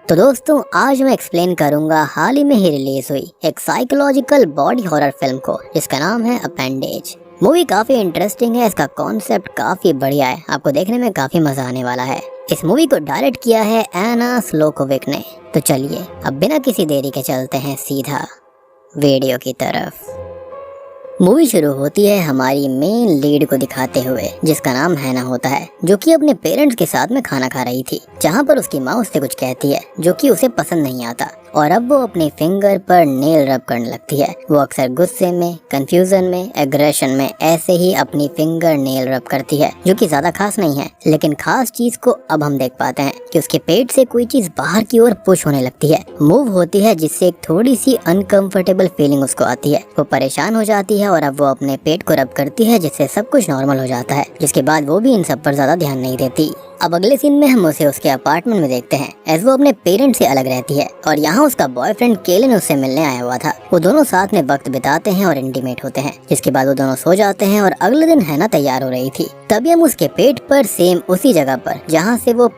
तो दोस्तों आज मैं एक्सप्लेन करूंगा हाल ही में ही रिलीज हुई एक साइकोलॉजिकल बॉडी हॉरर फिल्म को जिसका नाम है अपेंडेज। मूवी काफी इंटरेस्टिंग है, इसका कॉन्सेप्ट काफी बढ़िया है, आपको देखने में काफी मजा आने वाला है। इस मूवी को डायरेक्ट किया है एना स्लोकोविक ने। तो चलिए अब बिना किसी देरी के चलते हैं सीधा वीडियो की तरफ। मूवी शुरू होती है हमारी मेन लीड को दिखाते हुए जिसका नाम हैना होता है, जो कि अपने पेरेंट्स के साथ में खाना खा रही थी, जहां पर उसकी माँ उससे कुछ कहती है जो कि उसे पसंद नहीं आता और अब वो अपने फिंगर पर नेल रब करने लगती है। वो अक्सर गुस्से में, कंफ्यूजन में, एग्रेशन में ऐसे ही अपनी फिंगर नेल रब करती है, जो कि ज्यादा खास नहीं है। लेकिन खास चीज को अब हम देख पाते हैं कि उसके पेट से कोई चीज बाहर की ओर पुश होने लगती है, मूव होती है, जिससे एक थोड़ी सी अनकंफर्टेबल फीलिंग उसको आती है। वो परेशान हो जाती है और अब वो अपने पेट को रब करती है, जिससे सब कुछ नॉर्मल हो जाता है। जिसके बाद वो भी इन सब पर ज्यादा ध्यान नहीं देती। अब अगले सीन में हम उसे उसके अपार्टमेंट में देखते हैं एज वो अपने पेरेंट्स से अलग रहती है और यहाँ उसका बॉयफ्रेंड केलन उससे मिलने आया हुआ था। वो दोनों साथ में वक्त बिताते हैं और इंटीमेट होते हैं, जिसके बाद वो दोनों सो जाते हैं और अगले दिन हैना तैयार हो रही थी। तभी हम उसके पेट पर सेम उसी जगह पर जहाँ से वो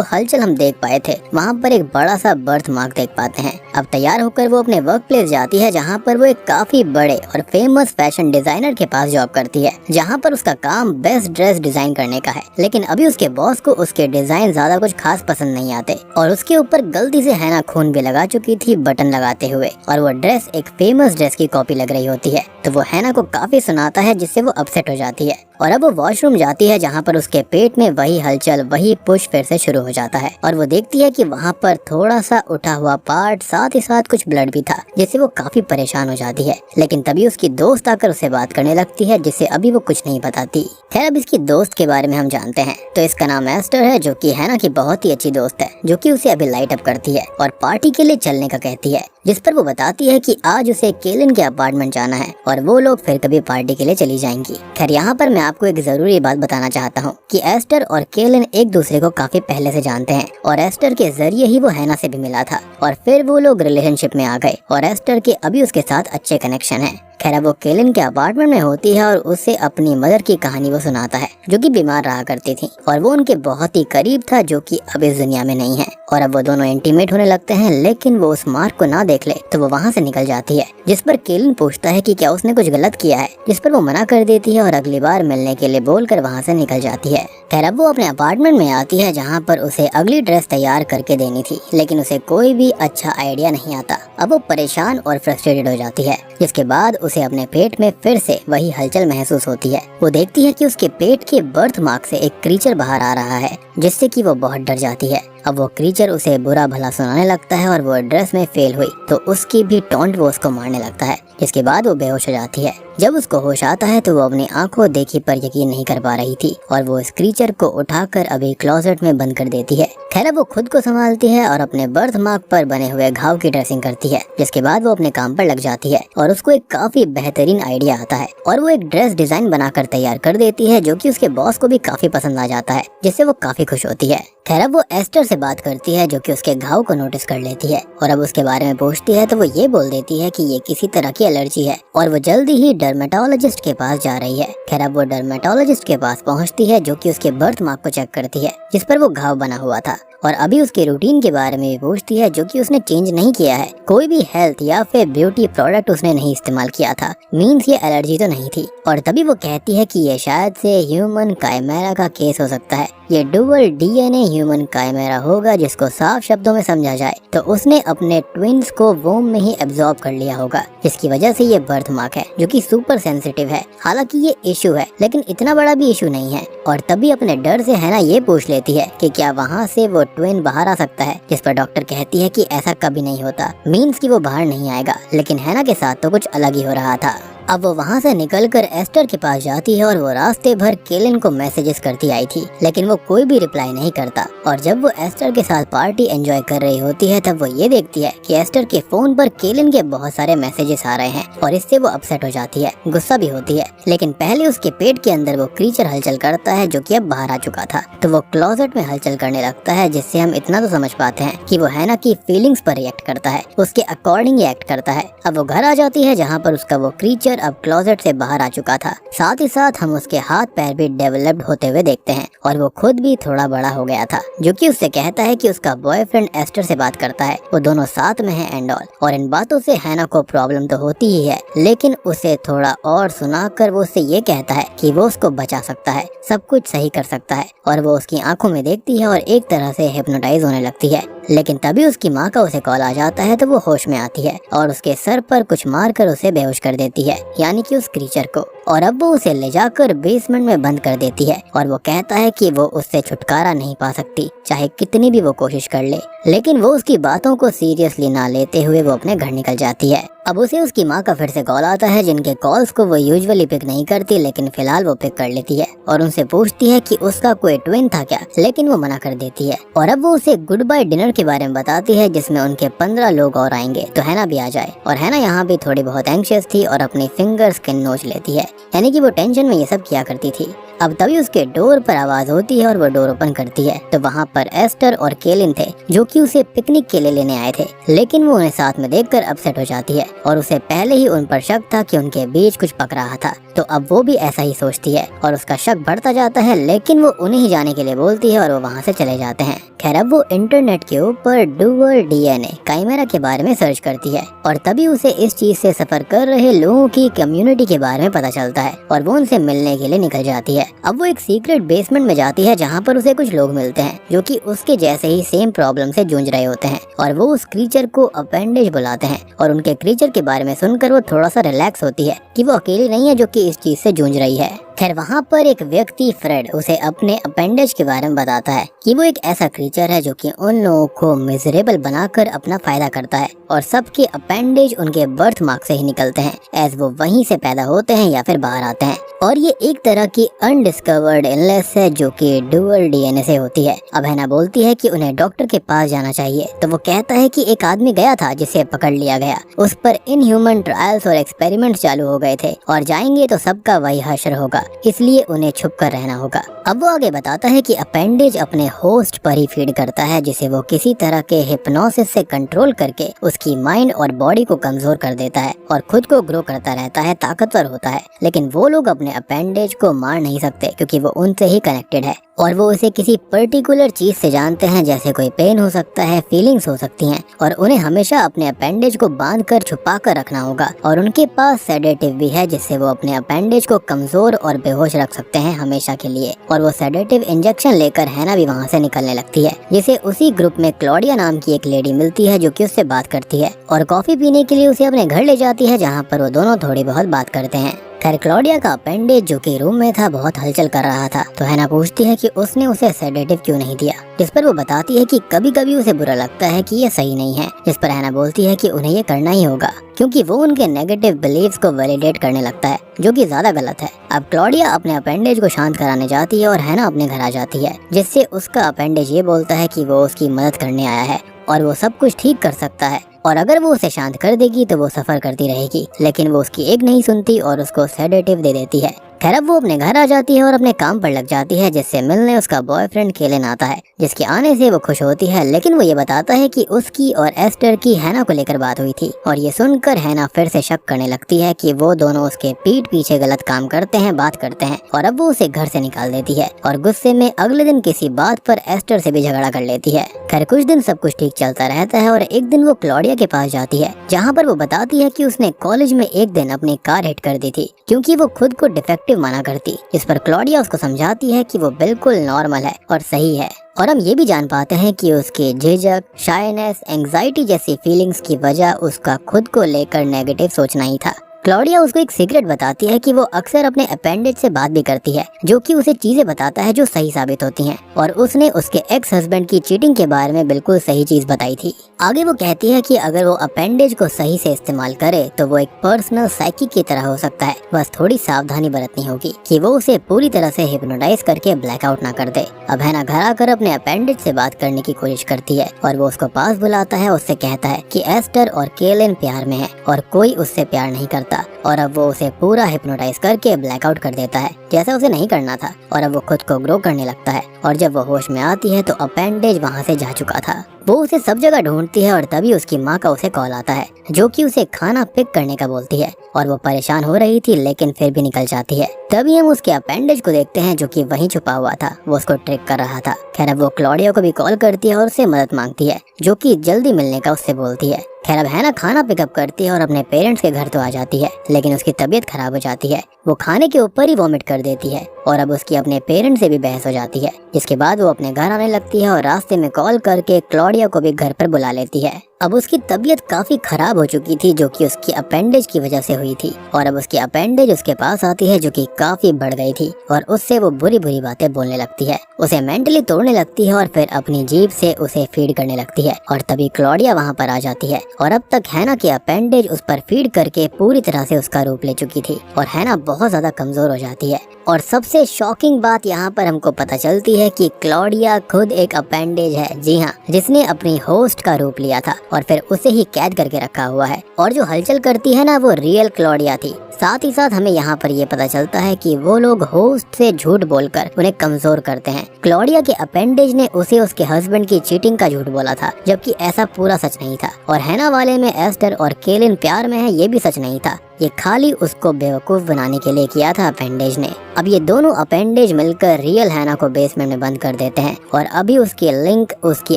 हलचल हम देख पाए थे, वहाँ पर एक बड़ा सा बर्थ मार्क देख पाते हैं। अब तैयार होकर वो अपने वर्क प्लेस जाती है, जहाँ पर वो एक काफी बड़े और फेमस फैशन डिजाइनर के पास जॉब करती है, जहाँ पर उसका काम बेस्ट ड्रेस डिजाइन करने का है। लेकिन अभी उसके बॉस को उसके डिजाइन ज्यादा कुछ खास पसंद नहीं आते और उसके ऊपर गलती से हैना खून भी लगा चुकी थी बटन लगाते हुए, और वो ड्रेस एक फेमस ड्रेस की कॉपी लग रही होती है। तो वो हैना को काफी सुनाता है, जिससे वो अपसेट हो जाती है और अब वो वॉशरूम जाती है, जहाँ पर उसके पेट में वही हलचल, वही पुश फिर से शुरू हो जाता है और वो देखती है कि वहाँ पर थोड़ा सा उठा हुआ पार्ट, साथ ही साथ कुछ ब्लड भी था, जिससे वो काफी परेशान हो जाती है। लेकिन तभी उसकी दोस्त आकर उससे बात करने लगती है, जिससे अभी वो कुछ नहीं बताती। खैर अब इसकी दोस्त के बारे में हम जानते हैं, तो इसका नाम एस्टर है, जो कि हैना की बहुत ही अच्छी दोस्त है, जो कि उसे अभी लाइट अप करती है और पार्टी के लिए चलने का कहती है, जिस पर वो बताती है कि आज उसे केलन के अपार्टमेंट जाना है और वो लोग फिर कभी पार्टी के लिए चली जाएंगी। खैर यहाँ पर मैं आपको एक जरूरी बात बताना चाहता हूँ कि एस्टर और केलन एक दूसरे को काफी पहले से जानते हैं और एस्टर के जरिए ही वो हैना से भी मिला था और फिर वो लोग रिलेशनशिप में आ गए और एस्टर के अभी उसके साथ अच्छे कनेक्शन है। खैर वो केलन के अपार्टमेंट में होती है और उसे अपनी मदर की कहानी वो सुनाता है, जो कि बीमार रहा करती थी और वो उनके बहुत ही करीब था, जो कि अब इस दुनिया में नहीं है। और अब वो दोनों इंटीमेट होने लगते हैं, लेकिन वो उस मार्क को ना देख ले तो वो वहाँ से निकल जाती है, जिस पर केलन पूछता है कि क्या उसने कुछ गलत किया है, जिस पर वो मना कर देती है और अगली बार मिलने के लिए बोलकर वहाँ से निकल जाती है। खैर अब वो अपने अपार्टमेंट में आती है, जहाँ पर उसे अगली ड्रेस तैयार करके देनी थी, लेकिन उसे कोई भी अच्छा आइडिया नहीं आता। अब वो परेशान और फ्रस्ट्रेटेड हो जाती है, जिसके बाद उसे अपने पेट में फिर से वही हलचल महसूस होती है। वो देखती है कि उसके पेट के बर्थ मार्क से एक क्रीचर बाहर आ रहा है, जिससे कि वो बहुत डर जाती है। अब वो क्रीचर उसे बुरा भला सुनाने लगता है और वो ड्रेस में फेल हुई तो उसकी भी टॉन्ट वो उसको मारने लगता है, जिसके बाद वो बेहोश हो जाती है। जब उसको होश आता है तो वो अपनी आंखों देखी पर यकीन नहीं कर पा रही थी और वो इस क्रीचर को उठाकर अभी क्लोजेट में बंद कर देती है। खैर वो खुद को संभालती है और अपने बर्थ मार्क पर बने हुए घाव की ड्रेसिंग करती है, जिसके बाद वो अपने काम पर लग जाती है और उसको एक काफी बेहतरीन आइडिया आता है और वो एक ड्रेस डिजाइन बनाकर तैयार कर देती है, जो कि उसके बॉस को भी काफी पसंद आ जाता है, जिससे वो काफी खुश होती है। खैर अब वो एस्टर से बात करती है, जो कि उसके घाव को नोटिस कर लेती है और अब उसके बारे में पूछती है तो वो ये बोल देती है कि ये किसी तरह की एलर्जी है और वो जल्दी ही डर्मेटोलॉजिस्ट के पास जा रही है। खैर अब वो डर्मेटोलॉजिस्ट के पास पहुंचती है, जो कि उसके बर्थ मार्क को चेक करती है, जिस पर वो घाव बना हुआ था और अभी उसके रूटीन के बारे में भी पूछती है, जो कि उसने चेंज नहीं किया है। कोई भी हेल्थ या फिर ब्यूटी प्रोडक्ट उसने नहीं इस्तेमाल किया था, मींस ये एलर्जी तो नहीं थी। और तभी वो कहती है कि ये शायद से ह्यूमन काइमेरा का केस हो सकता है, ये डुअल डीएनए ह्यूमन काइमेरा होगा, जिसको साफ शब्दों में समझा जाए तो उसने अपने ट्विन्स को वोम में ही एब्जॉर्ब कर लिया होगा, जिसकी वजह से ये बर्थ मार्क है, जो कि सुपर सेंसिटिव है। हालांकि ये इशू है, लेकिन इतना बड़ा भी इशू नहीं है। और तभी अपने डर से हैना ये पूछ लेती है कि क्या वहाँ से वो ट्विन बाहर आ सकता है, जिस पर डॉक्टर कहती है कि ऐसा कभी नहीं होता, मीन्स कि वो बाहर नहीं आएगा। लेकिन हैना के साथ तो कुछ अलग ही हो रहा था। अब वो वहाँ से निकलकर एस्टर के पास जाती है और वो रास्ते भर केलन को मैसेजेस करती आई थी, लेकिन वो कोई भी रिप्लाई नहीं करता। और जब वो एस्टर के साथ पार्टी एंजॉय कर रही होती है, तब वो ये देखती है कि एस्टर के फोन पर केलन के बहुत सारे मैसेजेस आ रहे हैं और इससे वो अपसेट हो जाती है, गुस्सा भी होती है। लेकिन पहले उसके पेट के अंदर वो क्रीचर हलचल करता है, जो कि अब बाहर आ चुका था, तो वो क्लोजेट में हलचल करने लगता है, जिससे हम इतना तो समझ पाते हैं कि वो हैना की फीलिंग्स पर रिएक्ट करता है, उसके अकॉर्डिंग एक्ट करता है। अब वो घर आ जाती है, जहाँ पर उसका वो क्रीचर क्रीचर अब क्लोजेट से बाहर आ चुका था। साथ ही साथ हम उसके हाथ पैर भी डेवलप्ड होते हुए देखते हैं और वो खुद भी थोड़ा बड़ा हो गया था, जो कि उससे कहता है कि उसका बॉयफ्रेंड एस्टर से बात करता है, वो दोनों साथ में हैं एंड ऑल। और इन बातों से हैना को प्रॉब्लम तो होती ही है, लेकिन उसे थोड़ा और सुनाकर वो उससे ये कहता है कि वो उसको बचा सकता है, सब कुछ सही कर सकता है। और वो उसकी आंखों में देखती है और एक तरह से हिप्नोटाइज होने लगती है। लेकिन तभी उसकी माँ का उसे कॉल आ जाता है तो वो होश में आती है और उसके सर पर कुछ मारकर उसे बेहोश कर देती है, यानी कि उस क्रीचर को। और अब वो उसे ले जाकर बेसमेंट में बंद कर देती है और वो कहता है कि वो उससे छुटकारा नहीं पा सकती, चाहे कितनी भी वो कोशिश कर ले। लेकिन वो उसकी बातों को सीरियसली ना लेते हुए वो अपने घर निकल जाती है। अब उसे उसकी माँ का फिर से कॉल आता है, जिनके कॉल्स को वो यूजुअली पिक नहीं करती, लेकिन फिलहाल वो पिक कर लेती है और उनसे पूछती है कि उसका कोई ट्विन था क्या, लेकिन वो मना कर देती है। और अब वो उसे गुड बाय डिनर के बारे में बताती है, जिसमें उनके 15 लोग और आएंगे तो हैना भी आ जाए। और हैना यहाँ भी थोड़ी बहुत एंग्शियस थी और अपनी फिंगर्स के नोच लेती है, यानी कि वो टेंशन में ये सब किया करती थी। अब तभी उसके डोर पर आवाज होती है और वो डोर ओपन करती है तो वहाँ पर एस्टर और केलिन थे, जो कि उसे पिकनिक के लिए लेने आए थे। लेकिन वो उन्हें साथ में देखकर अपसेट हो जाती है और उसे पहले ही उन पर शक था कि उनके बीच कुछ पक रहा था, तो अब वो भी ऐसा ही सोचती है और उसका शक बढ़ता जाता है। लेकिन वो उन्हें ही जाने के लिए बोलती है और वो वहाँ से चले जाते हैं। खैर अब वो इंटरनेट के ऊपर डुअल डीएनए काइमेरा के बारे में सर्च करती है और तभी उसे इस चीज से सफर कर रहे लोगों की कम्युनिटी के बारे में पता चलता है और वो उनसे मिलने के लिए निकल जाती है। अब वो एक सीक्रेट बेसमेंट में जाती है, जहाँ पर उसे कुछ लोग मिलते हैं जो कि उसके जैसे ही सेम प्रॉब्लम से जूझ रहे होते हैं और वो उस क्रीचर को अपेंडेज बुलाते हैं। और उनके क्रीचर के बारे में सुनकर वो थोड़ा सा रिलैक्स होती है कि वो अकेली नहीं है जो कि इस चीज से जूझ रही है। खैर वहाँ पर एक व्यक्ति फ्रेड उसे अपने अपेंडेज के बारे में बताता है कि वो एक ऐसा क्रीचर है जो कि उन लोगों को मिजरेबल बनाकर अपना फायदा करता है और सबके अपेंडेज उनके बर्थ मार्क से ही निकलते हैं, एज वो वहीं से पैदा होते हैं या फिर बाहर आते हैं। और ये एक तरह की अनडिस्कवर्ड इलनेस है जो कि डुअल डीएनए से होती है। अब हैना बोलती है कि उन्हें डॉक्टर के पास जाना चाहिए, तो वो कहता है कि एक आदमी गया था जिसे पकड़ लिया गया, उस पर इनह्यूमन ट्रायल्स और एक्सपेरिमेंट चालू हो गए थे और जाएंगे तो सबका वही हश्र होगा, इसलिए उन्हें छुप कर रहना होगा। अब वो आगे बताता है कि अपेंडेज अपने होस्ट पर ही फीड करता है, जिसे वो किसी तरह के हिप्नोसिस से कंट्रोल करके उसकी माइंड और बॉडी को कमजोर कर देता है और खुद को ग्रो करता रहता है, ताकतवर होता है। लेकिन वो लोग अपने अपेंडेज को मार नहीं सकते क्योंकि वो उनसे ही कनेक्टेड है और वो उसे किसी पर्टिकुलर चीज से जानते हैं, जैसे कोई पेन हो सकता है, फीलिंग्स हो सकती हैं, और उन्हें हमेशा अपने अपेंडेज को बांध कर छुपा कर रखना होगा। और उनके पास सेडेटिव भी है, जिससे वो अपने अपेंडेज को कमजोर और बेहोश रख सकते हैं हमेशा के लिए। और वो सेडेटिव इंजेक्शन लेकर हैना भी वहाँ से निकलने लगती है, जिसे उसी ग्रुप में क्लॉडिया नाम की एक लेडी मिलती है जो कि उससे बात करती है और कॉफी पीने के लिए उसे अपने घर ले जाती है, जहाँ पर वो दोनों थोड़ी बहुत बात करते हैं। खैर क्लॉडिया का अपेंडेज जो कि रूम में था बहुत हलचल कर रहा था, तो हैना पूछती है कि उसने उसे सेडेटिव क्यों नहीं दिया, जिस पर वो बताती है कि कभी कभी उसे बुरा लगता है कि ये सही नहीं है, जिस पर हैना बोलती है कि उन्हें ये करना ही होगा क्योंकि वो उनके नेगेटिव बिलीव्स को वैलिडेट करने लगता है, जो कि ज्यादा गलत है। अब क्लॉडिया अपने अपेंडेज को शांत कराने जाती है और हैना अपने घर आ जाती है, जिससे उसका अपेंडेज ये बोलता है कि वो उसकी मदद करने आया है और वो सब कुछ ठीक कर सकता है और अगर वो उसे शांत कर देगी तो वो सफर करती रहेगी। लेकिन वो उसकी एक नहीं सुनती और उसको सेडेटिव दे देती है। खैर अब वो अपने घर आ जाती है और अपने काम पर लग जाती है, जिससे मिलने उसका बॉयफ्रेंड केलिन आता है, जिसके आने से वो खुश होती है। लेकिन वो ये बताता है कि उसकी और एस्टर की हैना को लेकर बात हुई थी और ये सुनकर हैना फिर से शक करने लगती है कि वो दोनों उसके पीठ पीछे गलत काम करते हैं, बात करते हैं। और अब वो उसे घर से निकाल देती है और गुस्से में अगले दिन किसी बात पर एस्टर से भी झगड़ा कर लेती है। खैर कुछ दिन सब कुछ ठीक चलता रहता है और एक दिन वो क्लॉडिया के पास जाती है, जहाँ पर वो बताती है कि उसने कॉलेज में एक दिन अपनी कार हिट कर दी थी क्योंकि वो खुद को डिफेक्टिव माना करती। इस पर क्लॉडिया उसको समझाती है कि वो बिल्कुल नॉर्मल है और सही है। और हम ये भी जान पाते हैं कि उसके झिझक, शायनेस, एंजाइटी जैसी फीलिंग्स की वजह उसका खुद को लेकर नेगेटिव सोचना ही था। क्लॉडिया उसको एक सीक्रेट बताती है कि वो अक्सर अपने अपेंडेज से बात भी करती है, जो कि उसे चीजें बताता है जो सही साबित होती हैं। और उसने उसके एक्स हस्बैंड की चीटिंग के बारे में बिल्कुल सही चीज बताई थी। आगे वो कहती है कि अगर वो अपेंडेज को सही से इस्तेमाल करे तो वो एक पर्सनल साइकिक की तरह हो सकता है, बस थोड़ी सावधानी बरतनी होगी कि वो उसे पूरी तरह से हिप्नोटाइज करके ब्लैकआउट ना कर दे। अब हैना घर आकर अपने अपेंडेज से बात करने की कोशिश करती है और वो उसको पास बुलाता है, उससे कहता है कि एस्टर और केलिन प्यार में है और कोई उससे प्यार नहीं करता। और अब वो उसे पूरा हिप्नोटाइज करके ब्लैकआउट कर देता है, जैसा उसे नहीं करना था। और अब वो खुद को ग्रो करने लगता है और जब वो होश में आती है तो अपेंडेज वहाँ से जा चुका था। वो उसे सब जगह ढूंढती है और तभी उसकी माँ का उसे कॉल आता है, जो कि उसे खाना पिक करने का बोलती है। और वो परेशान हो रही थी लेकिन फिर भी निकल जाती है। तभी हम उसके अपेंडेज को देखते हैं जो कि वहीं छुपा हुआ था, वो उसको ट्रिक कर रहा था। खैर अब वो क्लॉडिया को भी कॉल करती है और उससे मदद मांगती है, जो कि जल्दी मिलने का उससे बोलती है। खैर अब हैना खाना पिकअप करती है और अपने पेरेंट्स के घर तो आ जाती है, लेकिन उसकी तबीयत खराब हो जाती है। वो खाने के ऊपर ही वॉमिट कर देती है और अब उसकी अपने पेरेंट्स से भी बहस हो जाती है, जिसके बाद वो अपने घर आने लगती है और रास्ते में कॉल करके क्लॉडिया को भी घर पर बुला लेती है। अब उसकी तबीयत काफी खराब हो चुकी थी, जो कि उसकी अपेंडेज की वजह से हुई थी। और अब उसकी अपेंडेज उसके पास आती है, जो कि काफी बढ़ गई थी और उससे वो बुरी बुरी बातें बोलने लगती है, उसे मेंटली तोड़ने लगती है और फिर अपनी जीभ से उसे फीड करने लगती है। और तभी क्लॉडिया वहाँ पर आ जाती है और अब तक हैना की अपेंडेज उस पर फीड करके पूरी तरह से उसका रूप ले चुकी थी और हैना बहुत ज्यादा कमजोर हो जाती है। और सबसे शॉकिंग बात यहाँ पर हमको पता चलती है कि क्लॉडिया खुद एक अपेंडेज है, जी हाँ, जिसने अपनी होस्ट का रूप लिया था और फिर उसे ही कैद करके रखा हुआ है। और जो हलचल करती है ना, वो रियल क्लॉडिया थी। साथ ही साथ हमें यहाँ पर ये पता चलता है कि वो लोग होस्ट से झूठ बोलकर उन्हें कमजोर करते हैं। क्लॉडिया के अपेंडेज ने उसे उसके हस्बैंड की चीटिंग का झूठ बोला था, जबकि ऐसा पूरा सच नहीं था। और हैना वाले में एस्टर और केलिन प्यार में है, ये भी सच नहीं था। ये खाली उसको बेवकूफ बनाने के लिए किया था अपेंडेज ने। अब ये दोनों अपेंडेज मिलकर रियल हैना को बेसमेंट में बंद कर देते हैं और अभी उसकी लिंक उसकी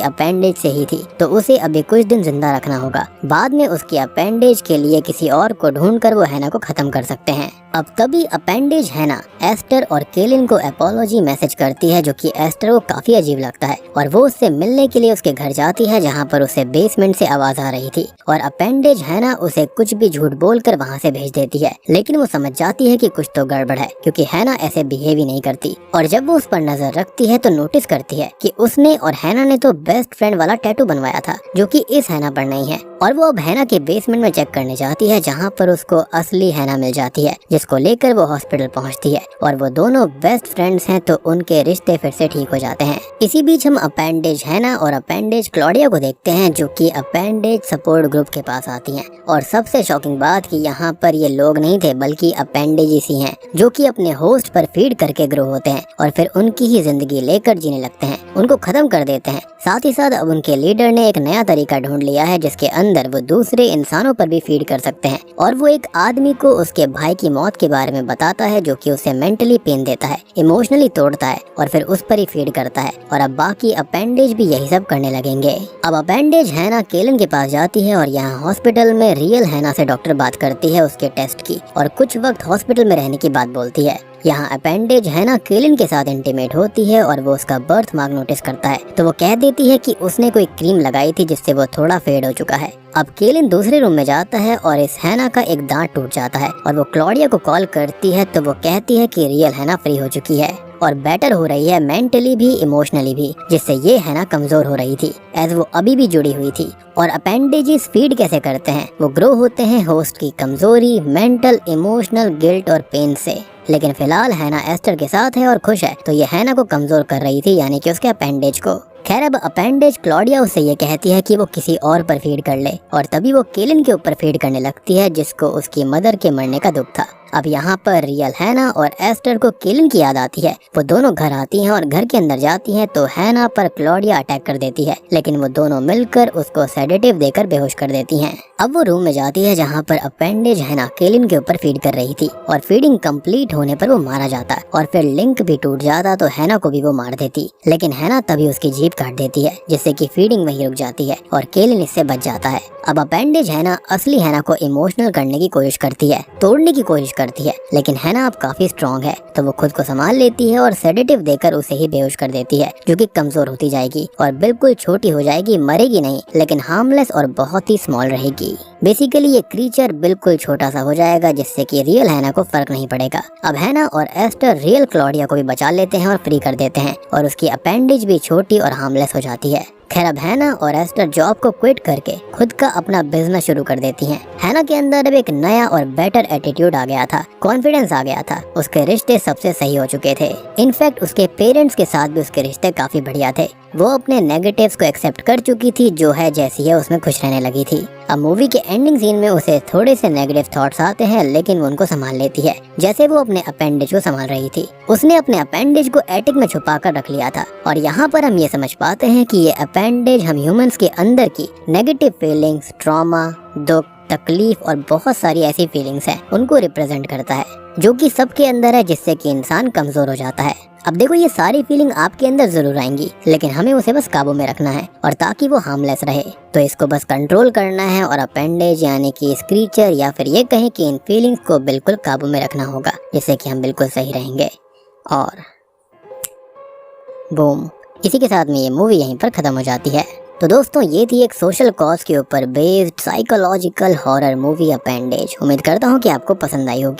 अपेंडेज से ही थी, तो उसे अभी कुछ दिन जिंदा रखना होगा। बाद में उसकी अपेंडेज के लिए किसी और को ढूंढकर वो हैना को खत्म कर सकते हैं। अब तभी अपेंडेज हैना एस्टर और केलिन को एपोलॉजी मैसेज करती है, जो कि एस्टर को काफी अजीब लगता है और वो उससे मिलने के लिए उसके घर जाती है, जहाँ पर उसे बेसमेंट से आवाज आ रही थी। और अपेंडेज हैना उसे कुछ भी झूठ बोलकर वहाँ से भेज देती है, लेकिन वो समझ जाती है कि कुछ तो गड़बड़ है, क्योंकि हैना ऐसे बिहेव ही नहीं करती। और जब वो उस पर नजर रखती है तो नोटिस करती है कि उसने और हैना ने तो बेस्ट फ्रेंड वाला टैटू बनवाया था, जो कि इस हैना पर नहीं है। और वो अब हैना के बेसमेंट में चेक करने जाती है, जहाँ पर उसको असली हैना मिल जाती है, जिसको लेकर वो हॉस्पिटल पहुँचती है। और वो दोनों बेस्ट फ्रेंड्स हैं, तो उनके रिश्ते फिर से ठीक हो जाते हैं। इसी बीच हम अपेंडेज हैना और अपेंडेज क्लॉडिया को देखते हैं, जो कि अपेंडेज सपोर्ट ग्रुप के पास आती हैं। और सबसे शॉकिंग बात कि यहाँ पर ये लोग नहीं थे, बल्कि अपेंडेज ही हैं, जो कि अपने होस्ट पर फीड करके ग्रो होते हैं और फिर उनकी ही जिंदगी लेकर जीने लगते हैं, उनको खत्म कर देते हैं। साथ ही साथ अब उनके लीडर ने एक नया तरीका ढूंढ लिया है, जिसके अंदर वो दूसरे इंसानों पर भी फीड कर सकते हैं। और वो एक आदमी को उसके भाई की मौत के बारे में बताता है, जो कि उसे मेंटली पेन देता है, इमोशनली तोड़ता है और फिर उस पर ही फीड करता है। और अब बाकी अपेंडेज भी यही सब करने लगेंगे। अब अपेंडेज हैना केलिन के पास जाती है और यहाँ हॉस्पिटल में रियल हैना से डॉक्टर बात करती है उसके टेस्ट की, और कुछ वक्त हॉस्पिटल में रहने की बात बोलती है। यहाँ अपेंडेज हैना केलिन के साथ इंटीमेट होती है और वो उसका बर्थ मार्क नोटिस करता है, तो वो कह देती है कि उसने कोई क्रीम लगाई थी जिससे वो थोड़ा फेड हो चुका है। अब केलिन दूसरे रूम में जाता है और इस हैना का एक दांत टूट जाता है और वो क्लॉडिया को कॉल करती है, तो वो कहती है कि रियल हैना फ्री हो चुकी है और बेटर हो रही है, मेंटली भी इमोशनली भी, जिससे ये हैना कमजोर हो रही थी एज वो अभी भी जुड़ी हुई थी। और अपेंडेजेस फीड कैसे करते हैं, वो ग्रो होते हैं होस्ट की कमजोरी, मेंटल, इमोशनल, गिल्ट और पेन से। लेकिन फिलहाल हैना एस्टर के साथ है और खुश है, तो ये हैना को कमजोर कर रही थी, यानी कि उसके अपेंडेज को। खैर अब अपेंडेज क्लॉडिया उससे ये कहती है कि वो किसी और पर फीड कर ले, और तभी वो केलिन के ऊपर फीड करने लगती है, जिसको उसकी मदर के मरने का दुख था। अब यहाँ पर रियल हैना और एस्टर को केलिन की याद आती है। वो दोनों घर आती हैं और घर के अंदर जाती हैं, तो हैना पर क्लॉडिया अटैक कर देती है, लेकिन वो दोनों मिलकर उसको सेडेटिव देकर बेहोश कर देती हैं। अब वो रूम में जाती है, जहाँ पर अपेंडेज हैना केलिन के ऊपर फीड कर रही थी, और फीडिंग कंप्लीट होने पर वो मारा जाता और फिर लिंक भी टूट जाता, तो हैना को भी वो मार देती। लेकिन हैना तभी उसकी जीभ काट देती है, जिससे कि फीडिंग वहीं रुक जाती है और केलिन इससे बच जाता है। अब अपेंडेज हैना असली हैना को इमोशनल करने की कोशिश करती है, तोड़ने की कोशिश करती है, लेकिन हैना अब काफी स्ट्रॉन्ग है, तो वो खुद को संभाल लेती है और सेडेटिव देकर उसे ही बेहोश कर देती है, जो कि कमजोर होती जाएगी और बिल्कुल छोटी हो जाएगी, मरेगी नहीं, लेकिन हार्मलेस और बहुत ही स्मॉल रहेगी। बेसिकली ये क्रीचर बिल्कुल छोटा सा हो जाएगा, जिससे कि रियल हैना को फर्क नहीं पड़ेगा। अब हैना और एस्टर रियल क्लॉडिया को भी बचा लेते हैं और फ्री कर देते हैं, और उसकी अपेंडेज भी छोटी और हार्मलेस हो जाती है। खैर अब हैना और एस्टर जॉब को क्विट करके खुद का अपना बिजनेस शुरू कर देती हैं। हैना के अंदर अब एक नया और बेटर एटीट्यूड आ गया था, कॉन्फिडेंस आ गया था, उसके रिश्ते सबसे सही हो चुके थे। इनफैक्ट उसके पेरेंट्स के साथ भी उसके रिश्ते काफी बढ़िया थे। वो अपने नेगेटिव्स को एक्सेप्ट कर चुकी थी, जो है जैसी है उसमें खुश रहने लगी थी। अब मूवी के एंडिंग सीन में उसे थोड़े से नेगेटिव थॉट्स आते हैं, लेकिन वो उनको संभाल लेती है, जैसे वो अपने अपेंडेज को संभाल रही थी। उसने अपने अपेंडेज को एटिक में छुपा कर रख लिया था और यहाँ पर हम ये समझ पाते हैं कि ये अपेंडेज हम ह्यूमंस के अंदर की नेगेटिव फीलिंग्स, ट्रॉमा, दुख, तकलीफ और बहुत सारी ऐसी फीलिंग्स हैं, उनको रिप्रेजेंट करता है, जो कि सबके अंदर है, जिससे कि इंसान कमजोर हो जाता है। अब देखो, ये सारी फीलिंग आपके अंदर जरूर आएंगी, लेकिन हमें उसे बस काबू में रखना है और ताकि वो हार्मलेस रहे, तो इसको बस कंट्रोल करना है और अपेंडेज यानी कि इस क्रीचर या फिर ये कहें कि इन फीलिंग्स को बिल्कुल काबू में रखना होगा, जिससे कि हम बिल्कुल सही रहेंगे। और बूम, इसी के साथ में ये मूवी यहीं पर खत्म हो जाती है। तो दोस्तों, ये थी एक सोशल कॉज के ऊपर based psychological horror movie appendage. उम्मीद करता हूँ कि आपको पसंद आई होगी।